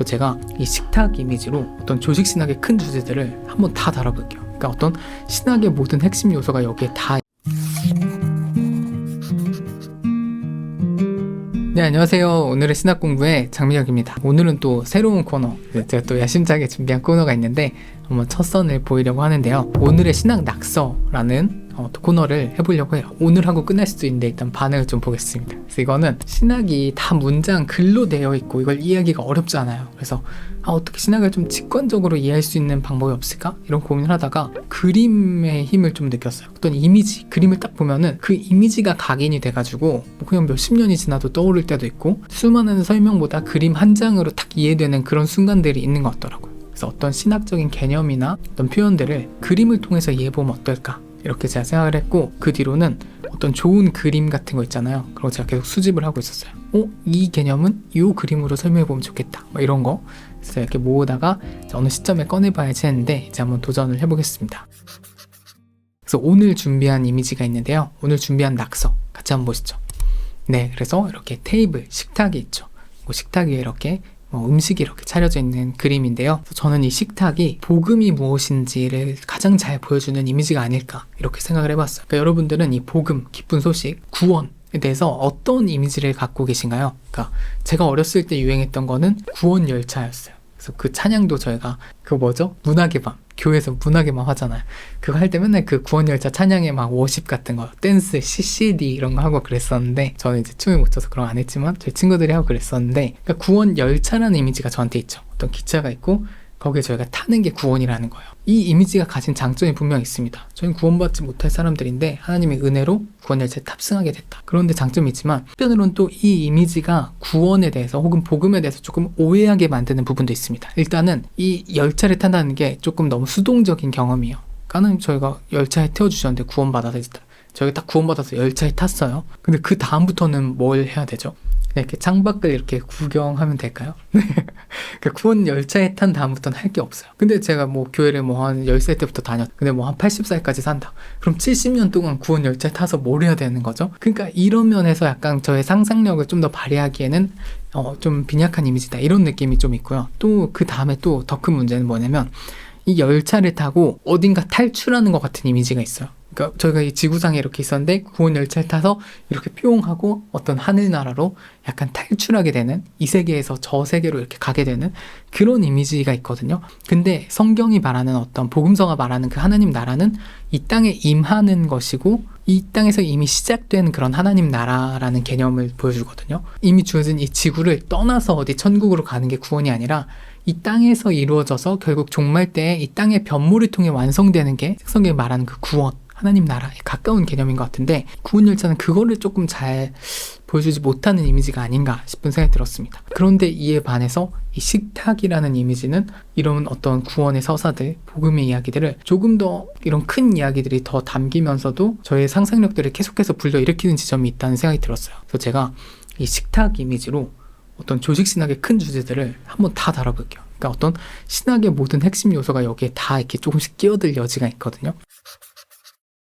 그래서 제가 이 식탁 이미지로 어떤 조직 신학의 큰 주제들을 한번 다 다뤄볼게요. 그러니까 어떤 신학의 모든 핵심 요소가 여기에 다. 네, 안녕하세요. 오늘의 신학 공부의 장민혁입니다. 오늘은 또 새로운 코너, 제가 또 야심차게 준비한 코너가 있는데 한번 첫 선을 보이려고 하는데요. 오늘의 신학 낙서라는 코너를 해보려고 해요. 오늘 하고 끝날 수도 있는데 일단 반응을 좀 보겠습니다. 그래서 이거는 신학이 다 문장 글로 되어 있고 이걸 이해하기가 어렵잖아요. 그래서 어떻게 신학을 좀 직관적으로 이해할 수 있는 방법이 없을까? 이런 고민을 하다가 그림의 힘을 좀 느꼈어요. 어떤 이미지, 그림을 딱 보면은 그 이미지가 각인이 돼가지고 그냥 몇십 년이 지나도 떠오를 때도 있고 수많은 설명보다 그림 한 장으로 딱 이해되는 그런 순간들이 있는 것 같더라고요. 그래서 어떤 신학적인 개념이나 어떤 표현들을 그림을 통해서 이해해보면 어떨까? 이렇게 제가 생각을 했고, 그 뒤로는 어떤 좋은 그림 같은 거 있잖아요. 그런 거 제가 계속 수집을 하고 있었어요. 이 개념은 이 그림으로 설명해보면 좋겠다, 이런 거. 그래서 이렇게 모으다가 어느 시점에 꺼내봐야지 했는데 이제 한번 도전을 해보겠습니다. 그래서 오늘 준비한 이미지가 있는데요. 오늘 준비한 낙서 같이 한번 보시죠. 네, 그래서 이렇게 테이블, 식탁이 있죠. 식탁 위에 이렇게 음식이 이렇게 차려져 있는 그림인데요. 저는 이 식탁이 복음이 무엇인지를 가장 잘 보여주는 이미지가 아닐까 이렇게 생각을 해봤어요. 그러니까 여러분들은 이 복음, 기쁜 소식, 구원에 대해서 어떤 이미지를 갖고 계신가요? 그러니까 제가 어렸을 때 유행했던 거는 구원 열차였어요. 그래서 그 찬양도 저희가 문학의 밤, 교회에서 문학의 밤 하잖아요. 그거 할 때 맨날 그 구원열차 찬양에 막 워십 같은 거, 댄스, CCD 이런 거 하고 그랬었는데, 저는 이제 춤을 못 춰서 그런 거 안 했지만 저희 친구들이 하고 그랬었는데, 그러니까 구원열차라는 이미지가 저한테 있죠. 어떤 기차가 있고 거기에 저희가 타는 게 구원이라는 거예요. 이 이미지가 가진 장점이 분명히 있습니다. 저희는 구원받지 못할 사람들인데 하나님의 은혜로 구원열차에 탑승하게 됐다. 그런데 장점이 있지만 한편으로는 또 이 이미지가 구원에 대해서 혹은 복음에 대해서 조금 오해하게 만드는 부분도 있습니다. 일단은 이 열차를 탄다는 게 조금 너무 수동적인 경험이에요. 하나님 저희가 열차에 태워주셨는데 구원받아서 저희가 딱 구원받아서 열차에 탔어요. 근데 그 다음부터는 뭘 해야 되죠? 이렇게 창밖을 이렇게 구경하면 될까요? 그 구원 열차에 탄 다음부터는 할 게 없어요. 근데 제가 교회를 한 10살 때부터 근데 한 80살까지 산다. 그럼 70년 동안 구원 열차에 타서 뭘 해야 되는 거죠? 그러니까 이런 면에서 약간 저의 상상력을 좀 더 발휘하기에는 좀 빈약한 이미지다. 이런 느낌이 좀 있고요. 또 그 다음에 또 더 큰 문제는 뭐냐면 이 열차를 타고 어딘가 탈출하는 것 같은 이미지가 있어요. 그러니까 저희가 이 지구상에 이렇게 있었는데 구원 열차를 타서 이렇게 뿅 하고 어떤 하늘나라로 약간 탈출하게 되는, 이 세계에서 저 세계로 이렇게 가게 되는 그런 이미지가 있거든요. 근데 성경이 말하는 어떤 복음서가 말하는 그 하나님 나라는 이 땅에 임하는 것이고 이 땅에서 이미 시작된 그런 하나님 나라라는 개념을 보여주거든요. 이미 주어진 이 지구를 떠나서 어디 천국으로 가는 게 구원이 아니라 이 땅에서 이루어져서 결국 종말 때에 이 땅의 변모를 통해 완성되는 게 성경이 말하는 그 구원, 하나님 나라에 가까운 개념인 것 같은데, 구원열차는 그거를 조금 잘 보여주지 못하는 이미지가 아닌가 싶은 생각이 들었습니다. 그런데 이에 반해서 이 식탁이라는 이미지는 이런 어떤 구원의 서사들, 복음의 이야기들을 조금 더 이런 큰 이야기들이 더 담기면서도 저의 상상력들을 계속해서 불러일으키는 지점이 있다는 생각이 들었어요. 그래서 제가 이 식탁 이미지로 어떤 조직 신학의 큰 주제들을 한번 다 다뤄볼게요. 그러니까 어떤 신학의 모든 핵심 요소가 여기에 다 이렇게 조금씩 끼어들 여지가 있거든요.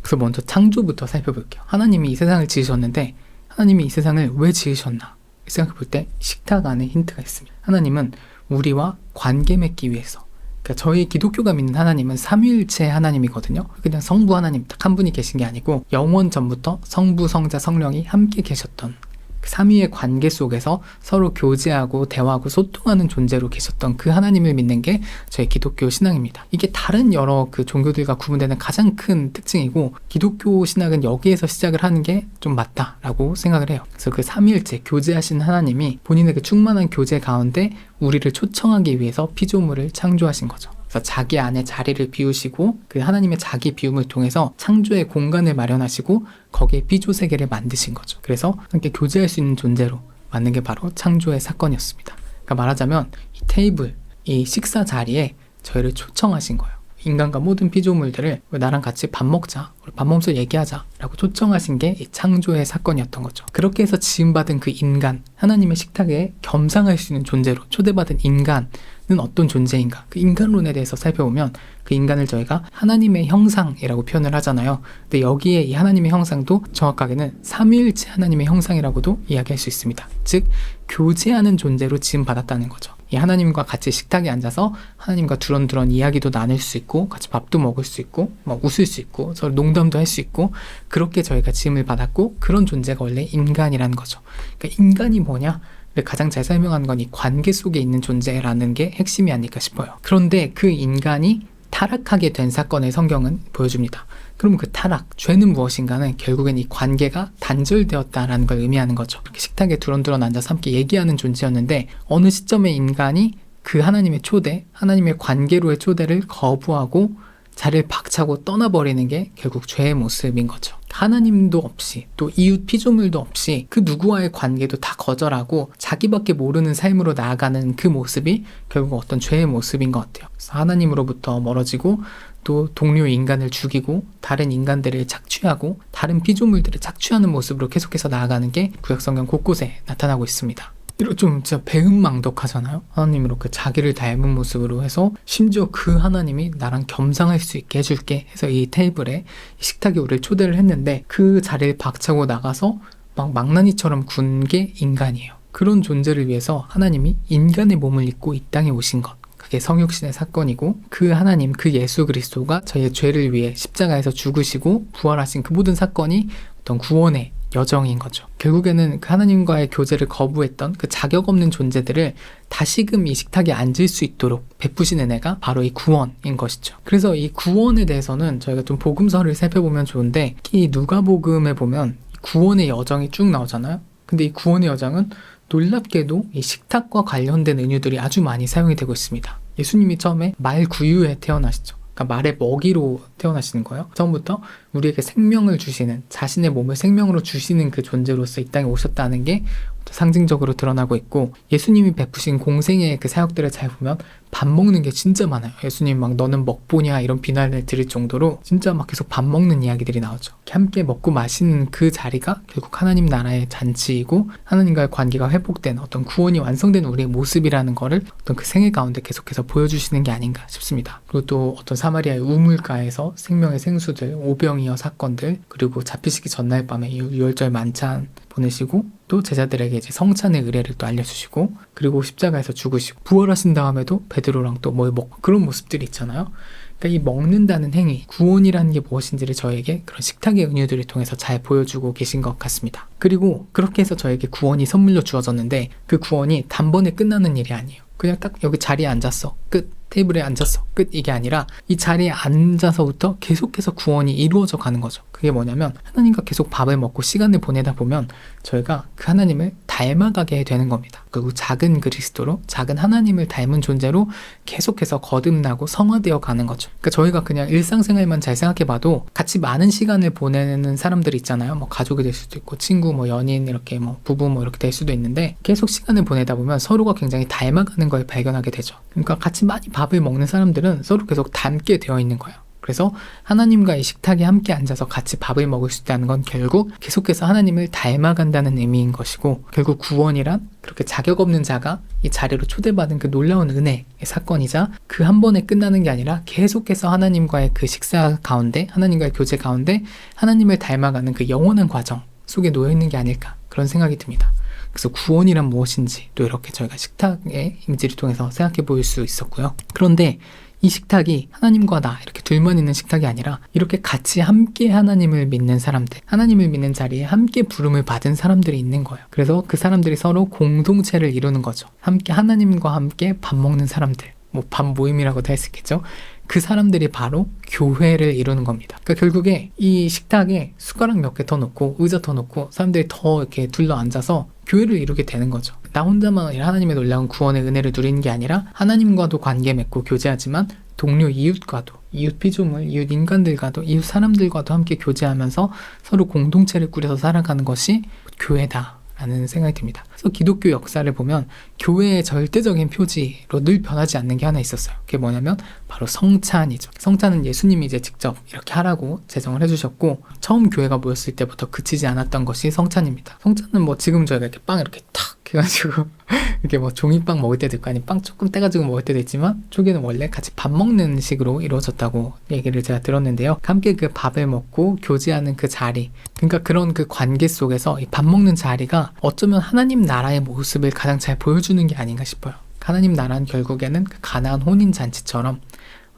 그래서 먼저 창조부터 살펴볼게요. 하나님이 이 세상을 지으셨는데 하나님이 이 세상을 왜 지으셨나 생각해 볼 때 식탁 안에 힌트가 있습니다. 하나님은 우리와 관계 맺기 위해서, 그러니까 저희 기독교가 믿는 하나님은 삼위일체 하나님이거든요. 그냥 성부 하나님 딱 한 분이 계신 게 아니고 영원 전부터 성부, 성자, 성령이 함께 계셨던 그 삼위의 관계 속에서 서로 교제하고 대화하고 소통하는 존재로 계셨던 그 하나님을 믿는 게 저희 기독교 신앙입니다. 이게 다른 여러 그 종교들과 구분되는 가장 큰 특징이고, 기독교 신학은 여기에서 시작을 하는 게 좀 맞다라고 생각을 해요. 그래서 그 삼위일체 교제하신 하나님이 본인의 그 충만한 교제 가운데 우리를 초청하기 위해서 피조물을 창조하신 거죠. 그래서 자기 안에 자리를 비우시고 그 하나님의 자기 비움을 통해서 창조의 공간을 마련하시고 거기에 피조 세계를 만드신 거죠. 그래서 함께 교제할 수 있는 존재로 만든 게 바로 창조의 사건이었습니다. 그러니까 말하자면 이 테이블, 이 식사 자리에 저희를 초청하신 거예요. 인간과 모든 피조물들을 나랑 같이 밥 먹자, 우리 밥 먹으면서 얘기하자 라고 초청하신 게 이 창조의 사건이었던 거죠. 그렇게 해서 지음받은 그 인간, 하나님의 식탁에 겸상할 수 있는 존재로 초대받은 인간은 어떤 존재인가, 그 인간론에 대해서 살펴보면 그 인간을 저희가 하나님의 형상이라고 표현을 하잖아요. 근데 여기에 이 하나님의 형상도 정확하게는 삼위일체 하나님의 형상이라고도 이야기할 수 있습니다. 즉 교제하는 존재로 지음받았다는 거죠. 이 하나님과 같이 식탁에 앉아서 하나님과 두런두런 이야기도 나눌 수 있고 같이 밥도 먹을 수 있고 막 웃을 수 있고 서로 농담도 할 수 있고 그렇게 저희가 지음을 받았고 그런 존재가 원래 인간이라는 거죠. 그러니까 인간이 뭐냐? 가장 잘 설명하는 건 이 관계 속에 있는 존재라는 게 핵심이 아닐까 싶어요. 그런데 그 인간이 타락하게 된 사건을 성경은 보여줍니다. 그럼 그 타락, 죄는 무엇인가는 결국엔 이 관계가 단절되었다라는 걸 의미하는 거죠. 이렇게 식탁에 두런두런 앉아서 함께 얘기하는 존재였는데 어느 시점에 인간이 그 하나님의 초대, 하나님의 관계로의 초대를 거부하고 자리를 박차고 떠나버리는 게 결국 죄의 모습인 거죠. 하나님도 없이 또 이웃 피조물도 없이 그 누구와의 관계도 다 거절하고 자기밖에 모르는 삶으로 나아가는 그 모습이 결국 어떤 죄의 모습인 것 같아요. 그래서 하나님으로부터 멀어지고 또 동료 인간을 죽이고 다른 인간들을 착취하고 다른 피조물들을 착취하는 모습으로 계속해서 나아가는 게 구약성경 곳곳에 나타나고 있습니다. 이거 좀 진짜 배은망덕하잖아요. 하나님으로 그 자기를 닮은 모습으로 해서 심지어 그 하나님이 나랑 겸상할 수 있게 해줄게 해서 이 테이블에 식탁에 우리를 초대를 했는데 그 자리를 박차고 나가서 막 망나니처럼 군 게 인간이에요. 그런 존재를 위해서 하나님이 인간의 몸을 입고 이 땅에 오신 것, 그게 성육신의 사건이고 그 하나님, 그 예수 그리스도가 저희의 죄를 위해 십자가에서 죽으시고 부활하신 그 모든 사건이 어떤 구원의 여정인 거죠. 결국에는 그 하나님과의 교제를 거부했던 그 자격 없는 존재들을 다시금 이 식탁에 앉을 수 있도록 베푸신 은혜가 바로 이 구원인 것이죠. 그래서 이 구원에 대해서는 저희가 좀 복음서를 살펴보면 좋은데 이 누가복음에 보면 구원의 여정이 쭉 나오잖아요. 근데 이 구원의 여정은 놀랍게도 이 식탁과 관련된 은유들이 아주 많이 사용이 되고 있습니다. 예수님이 처음에 말 구유에 태어나시죠. 그러니까 말의 먹이로 태어나시는 거예요. 처음부터 우리에게 생명을 주시는, 자신의 몸을 생명으로 주시는 그 존재로서 이 땅에 오셨다는 게 상징적으로 드러나고 있고, 예수님이 베푸신 공생의 그 사역들을 잘 보면 밥 먹는 게 진짜 많아요. 예수님 막 너는 먹보냐 이런 비난을 들을 정도로 진짜 막 계속 밥 먹는 이야기들이 나오죠. 함께 먹고 마시는 그 자리가 결국 하나님 나라의 잔치이고 하나님과의 관계가 회복된 어떤 구원이 완성된 우리의 모습이라는 거를 어떤 그 생애 가운데 계속해서 보여주시는 게 아닌가 싶습니다. 그리고 또 어떤 사마리아의 우물가에서 생명의 생수들, 오병이어 사건들, 그리고 잡히시기 전날 밤에 유월절 만찬 보내시고 또 제자들에게 이제 성찬의 의례를 또 알려주시고, 그리고 십자가에서 죽으시고 부활하신 다음에도 베드로랑 또 뭘 먹고 그런 모습들이 있잖아요. 그러니까 이 먹는다는 행위, 구원이라는 게 무엇인지를 저에게 그런 식탁의 은유들을 통해서 잘 보여주고 계신 것 같습니다. 그리고 그렇게 해서 저에게 구원이 선물로 주어졌는데 그 구원이 단번에 끝나는 일이 아니에요. 그냥 딱 여기 자리에 앉았어, 끝. 테이블에 앉았어, 끝. 이게 아니라 이 자리에 앉아서부터 계속해서 구원이 이루어져 가는 거죠. 그게 뭐냐면 하나님과 계속 밥을 먹고 시간을 보내다 보면 저희가 그 하나님을 닮아가게 되는 겁니다. 그리고 작은 그리스도로, 작은 하나님을 닮은 존재로 계속해서 거듭나고 성화되어 가는 거죠. 그러니까 저희가 그냥 일상생활만 잘 생각해봐도 같이 많은 시간을 보내는 사람들이 있잖아요. 뭐 가족이 될 수도 있고 친구, 뭐 연인, 이렇게 뭐 부부 뭐 이렇게 될 수도 있는데 계속 시간을 보내다 보면 서로가 굉장히 닮아가는 걸 발견하게 되죠. 그러니까 같이 많이 밥을 먹는 사람들은 서로 계속 닮게 되어 있는 거예요. 그래서 하나님과 이 식탁에 함께 앉아서 같이 밥을 먹을 수 있다는 건 결국 계속해서 하나님을 닮아간다는 의미인 것이고, 결국 구원이란 그렇게 자격 없는 자가 이 자리로 초대받은 그 놀라운 은혜의 사건이자 그 한 번에 끝나는 게 아니라 계속해서 하나님과의 그 식사 가운데, 하나님과의 교제 가운데 하나님을 닮아가는 그 영원한 과정 속에 놓여 있는 게 아닐까, 그런 생각이 듭니다. 그래서 구원이란 무엇인지 또 이렇게 저희가 식탁의 이미지를 통해서 생각해 볼 수 있었고요. 그런데 이 식탁이 하나님과 나 이렇게 둘만 있는 식탁이 아니라 이렇게 같이 함께 하나님을 믿는 사람들, 하나님을 믿는 자리에 함께 부름을 받은 사람들이 있는 거예요. 그래서 그 사람들이 서로 공동체를 이루는 거죠. 함께 하나님과 함께 밥 먹는 사람들, 뭐 밥 모임이라고도 할 수 있겠죠. 그 사람들이 바로 교회를 이루는 겁니다. 그러니까 결국에 이 식탁에 숟가락 몇 개 더 놓고 의자 더 놓고 사람들이 더 이렇게 둘러 앉아서 교회를 이루게 되는 거죠. 나 혼자만 하나님의 놀라운 구원의 은혜를 누리는 게 아니라 하나님과도 관계 맺고 교제하지만 동료 이웃과도, 이웃 피조물, 이웃 인간들과도, 이웃 사람들과도 함께 교제하면서 서로 공동체를 꾸려서 살아가는 것이 교회다 라는 생각이 듭니다. 그래서 기독교 역사를 보면 교회의 절대적인 표지로 늘 변하지 않는 게 하나 있었어요. 그게 뭐냐면 바로 성찬이죠. 성찬은 예수님이 이제 직접 이렇게 하라고 제정을 해주셨고, 처음 교회가 모였을 때부터 그치지 않았던 것이 성찬입니다. 성찬은 뭐 지금 저희가 이렇게 빵 이렇게 탁 해가지고 이렇게 뭐 종이빵 먹을 때도 있고, 아니 빵 조금 떼가지고 먹을 때도 있지만 초기에는 원래 같이 밥 먹는 식으로 이루어졌다고 얘기를 제가 들었는데요. 함께 그 밥을 먹고 교제하는 그 자리, 그러니까 그런 그 관계 속에서 이 밥 먹는 자리가 어쩌면 하나님 나라의 모습을 가장 잘 보여주는 게 아닌가 싶어요. 하나님 나라는 결국에는 그 가나안 혼인 잔치처럼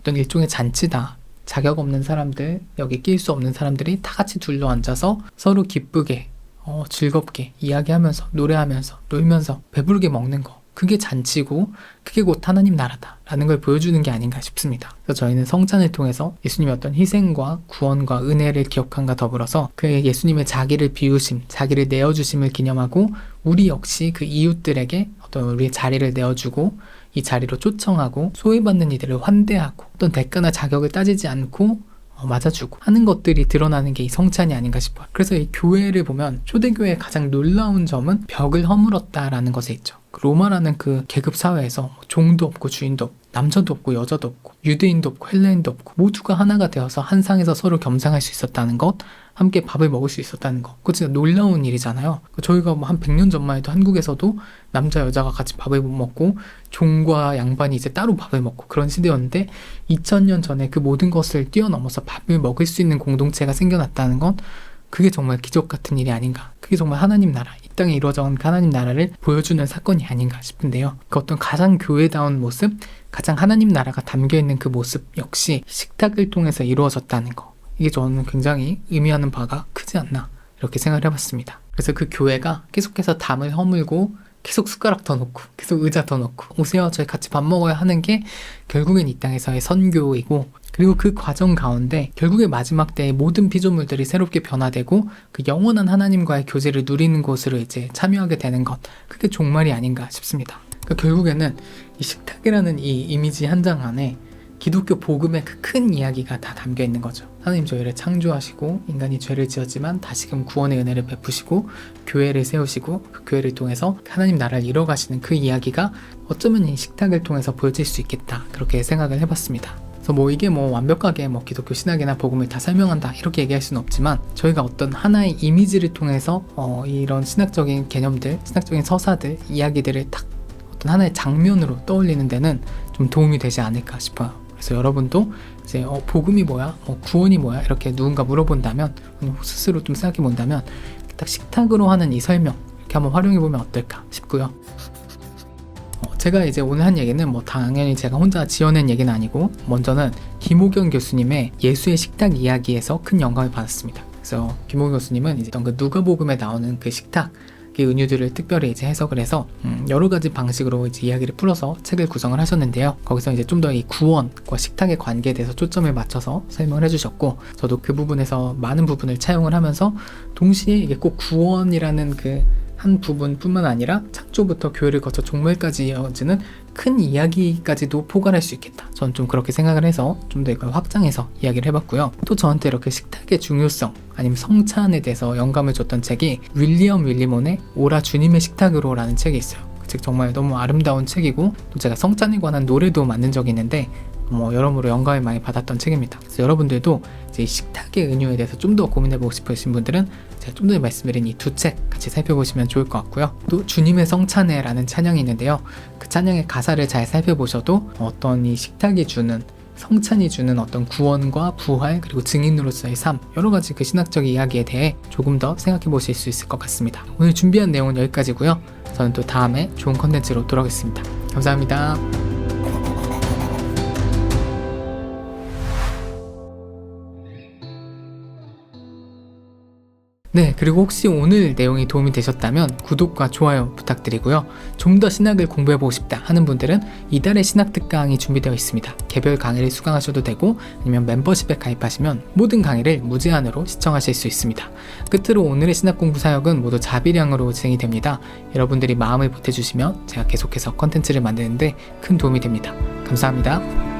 어떤 일종의 잔치다. 자격 없는 사람들, 여기 낄 수 없는 사람들이 다 같이 둘러앉아서 서로 기쁘게 즐겁게 이야기하면서 노래하면서 놀면서 배부르게 먹는 거, 그게 잔치고 그게 곧 하나님 나라다라는 걸 보여주는 게 아닌가 싶습니다. 그래서 저희는 성찬을 통해서 예수님의 어떤 희생과 구원과 은혜를 기억함과 더불어서 그 예수님의 자기를 비우심, 자기를 내어주심을 기념하고 우리 역시 그 이웃들에게 어떤 우리의 자리를 내어주고 이 자리로 초청하고 소외받는 이들을 환대하고 어떤 대가나 자격을 따지지 않고 맞아주고 하는 것들이 드러나는 게 이 성찬이 아닌가 싶어요. 그래서 이 교회를 보면 초대교회의 가장 놀라운 점은 벽을 허물었다라는 것에 있죠. 로마라는 그 계급 사회에서 종도 없고 주인도 없고 남자도 없고 여자도 없고 유대인도 없고 헬레인도 없고 모두가 하나가 되어서 한 상에서 서로 겸상할 수 있었다는 것, 함께 밥을 먹을 수 있었다는 것, 그거 진짜 놀라운 일이잖아요. 저희가 뭐 한 100년 전만 해도 한국에서도 남자 여자가 같이 밥을 못 먹고 종과 양반이 이제 따로 밥을 먹고 그런 시대였는데 2000년 전에 그 모든 것을 뛰어넘어서 밥을 먹을 수 있는 공동체가 생겨났다는 건 그게 정말 기적 같은 일이 아닌가. 그게 정말 하나님 나라, 이 땅에 이루어져 온 하나님 나라를 보여주는 사건이 아닌가 싶은데요. 그 어떤 가장 교회다운 모습, 가장 하나님 나라가 담겨있는 그 모습 역시 식탁을 통해서 이루어졌다는 거, 이게 저는 굉장히 의미하는 바가 크지 않나 이렇게 생각을 해봤습니다. 그래서 그 교회가 계속해서 담을 허물고 계속 숟가락 더 놓고 계속 의자 더 놓고 오세요 저희 같이 밥 먹어야 하는 게 결국엔 이 땅에서의 선교이고, 그리고 그 과정 가운데 결국에 마지막 때의 모든 피조물들이 새롭게 변화되고 그 영원한 하나님과의 교제를 누리는 곳으로 이제 참여하게 되는 것, 그게 종말이 아닌가 싶습니다. 그러니까 결국에는 이 식탁이라는 이 이미지 한 장 안에 기독교 복음의 그 큰 이야기가 다 담겨 있는 거죠. 하나님 저희를 창조하시고 인간이 죄를 지었지만 다시금 구원의 은혜를 베푸시고 교회를 세우시고 그 교회를 통해서 하나님 나라를 이뤄가시는 그 이야기가 어쩌면 이 식탁을 통해서 보여질 수 있겠다, 그렇게 생각을 해봤습니다. 그래서 이게 완벽하게 기독교 신학이나 복음을 다 설명한다 이렇게 얘기할 수는 없지만, 저희가 어떤 하나의 이미지를 통해서 이런 신학적인 개념들, 신학적인 서사들, 이야기들을 딱 어떤 하나의 장면으로 떠올리는 데는 좀 도움이 되지 않을까 싶어요. 그래서 여러분도 이제 복음이 뭐야, 구원이 뭐야 이렇게 누군가 물어본다면, 스스로 좀 생각해 본다면 딱 식탁으로 하는 이 설명 이렇게 한번 활용해 보면 어떨까 싶고요. 제가 이제 오늘 한 얘기는 당연히 제가 혼자 지어낸 얘기는 아니고, 먼저는 김호경 교수님의 예수의 식탁 이야기에서 큰 영감을 받았습니다. 그래서 김호경 교수님은 이제 그 누가복음에 나오는 그 식탁, 그 은유들을 특별히 이제 해석을 해서 여러 가지 방식으로 이제 이야기를 풀어서 책을 구성을 하셨는데요. 거기서 이제 좀 더 이 구원과 식탁의 관계에 대해서 초점을 맞춰서 설명을 해주셨고, 저도 그 부분에서 많은 부분을 차용을 하면서 동시에 이게 꼭 구원이라는 그 한 부분뿐만 아니라 창조부터 교회를 거쳐 종말까지 이어지는 큰 이야기까지도 포괄할 수 있겠다. 저는 좀 그렇게 생각을 해서 좀 더 이걸 확장해서 이야기를 해봤고요. 또 저한테 이렇게 식탁의 중요성 아니면 성찬에 대해서 영감을 줬던 책이 윌리엄 윌리몬의 오라 주님의 식탁으로 라는 책이 있어요. 그 책 정말 너무 아름다운 책이고, 또 제가 성찬에 관한 노래도 만든 적이 있는데 여러모로 영감을 많이 받았던 책입니다. 그래서 여러분들도 이제 이 식탁의 은유에 대해서 좀 더 고민해보고 싶으신 분들은 제가 좀 전에 말씀드린 이 두 책 같이 살펴보시면 좋을 것 같고요. 또 주님의 성찬에라는 찬양이 있는데요. 그 찬양의 가사를 잘 살펴보셔도 어떤 이 식탁이 주는, 성찬이 주는 어떤 구원과 부활, 그리고 증인으로서의 삶, 여러 가지 그 신학적 이야기에 대해 조금 더 생각해 보실 수 있을 것 같습니다. 오늘 준비한 내용은 여기까지고요. 저는 또 다음에 좋은 컨텐츠로 돌아오겠습니다. 감사합니다. 네, 그리고 혹시 오늘 내용이 도움이 되셨다면 구독과 좋아요 부탁드리고요. 좀 더 신학을 공부해보고 싶다 하는 분들은 이달의 신학 특강이 준비되어 있습니다. 개별 강의를 수강하셔도 되고, 아니면 멤버십에 가입하시면 모든 강의를 무제한으로 시청하실 수 있습니다. 끝으로 오늘의 신학 공부 사역은 모두 자비량으로 진행이 됩니다. 여러분들이 마음을 보태주시면 제가 계속해서 컨텐츠를 만드는데 큰 도움이 됩니다. 감사합니다.